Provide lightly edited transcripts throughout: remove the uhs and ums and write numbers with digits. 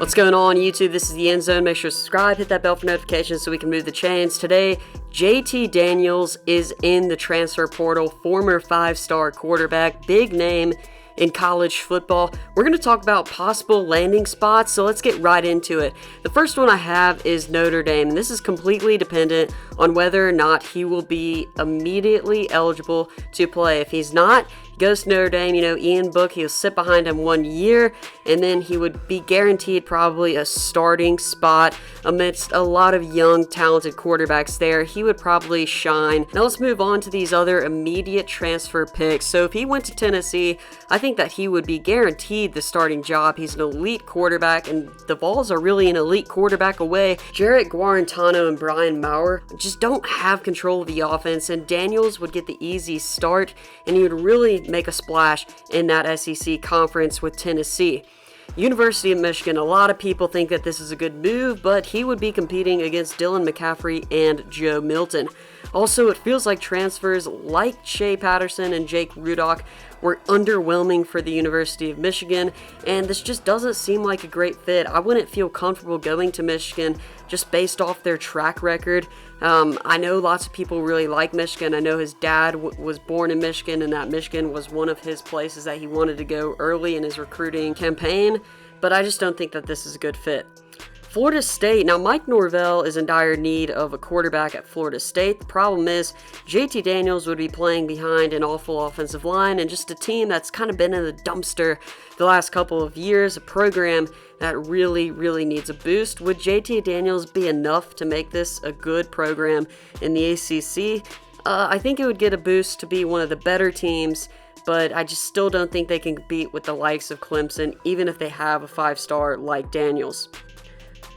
What's going on, YouTube? This is the EndZone. Make sure to subscribe, hit that bell for notifications so we can move the chains. Today, JT Daniels is in the transfer portal, former 5-star quarterback, big name in college football. We're going to talk about possible landing spots, so let's get right into it. The first one I have is Notre Dame, and this is completely dependent on whether or not he will be immediately eligible to play. If he's not, he goes to Notre Dame. Ian Book, he'll sit behind him 1 year, and then he would be guaranteed probably a starting spot amidst a lot of young, talented quarterbacks there. He would probably shine. Now let's move on to these other immediate transfer picks. So if he went to Tennessee, I think that he would be guaranteed the starting job. He's an elite quarterback, and the Vols are really an elite quarterback away. Jarrett Guarantano and Brian Maurer just don't have control of the offense, and Daniels would get the easy start, and he would really make a splash in that SEC conference with Tennessee. University of Michigan, a lot of people think that this is a good move, but he would be competing against Dylan McCaffrey and Joe Milton. Also, it feels like transfers like Shea Patterson and Jake Rudock were underwhelming for the University of Michigan, and this just doesn't seem like a great fit. I wouldn't feel comfortable going to Michigan just based off their track record. I know lots of people really like Michigan. I know his dad was born in Michigan, and that Michigan was one of his places that he wanted to go early in his recruiting campaign, but I just don't think that this is a good fit. Florida State. Now, Mike Norvell is in dire need of a quarterback at Florida State. The problem is JT Daniels would be playing behind an awful offensive line and just a team that's kind of been in the dumpster the last couple of years, a program that really needs a boost. Would JT Daniels be enough to make this a good program in the ACC? I think it would get a boost to be one of the better teams, but I just still don't think they can compete with the likes of Clemson, even if they have a 5-star like Daniels.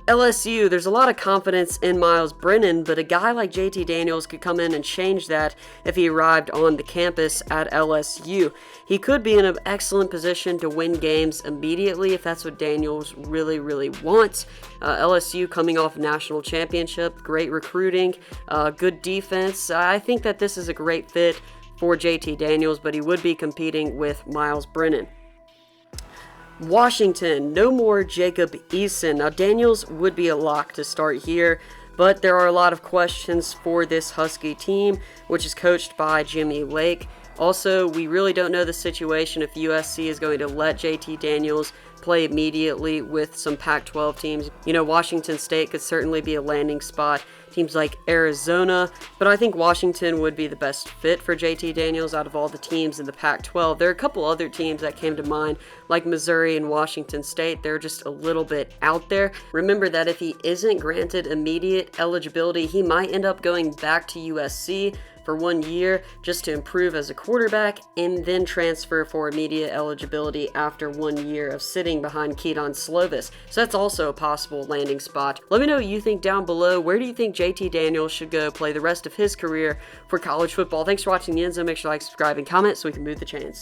LSU, there's a lot of confidence in Myles Brennan, but a guy like JT Daniels could come in and change that if he arrived on the campus at LSU. He could be in an excellent position to win games immediately if that's what Daniels really wants. LSU coming off a national championship, great recruiting, good defense. I think that this is a great fit for JT Daniels, but he would be competing with Myles Brennan. Washington, no more Jacob Eason. Now, Daniels would be a lock to start here, but there are a lot of questions for this Husky team, which is coached by Jimmy Lake. Also, we really don't know the situation if USC is going to let JT Daniels play immediately with some Pac-12 teams. Washington State could certainly be a landing spot. Teams like Arizona, but I think Washington would be the best fit for JT Daniels out of all the teams in the Pac-12. There are a couple other teams that came to mind, like Missouri and Washington State. They're just a little bit out there. Remember that if he isn't granted immediate eligibility, he might end up going back to USC for 1 year just to improve as a quarterback and then transfer for immediate eligibility after 1 year of sitting behind Keaton Slovis. So that's also a possible landing spot. Let me know what you think down below. Where do you think JT Daniels should go play the rest of his career for college football? Thanks for watching the EndZone. Make sure to like, subscribe, and comment so we can move the chains.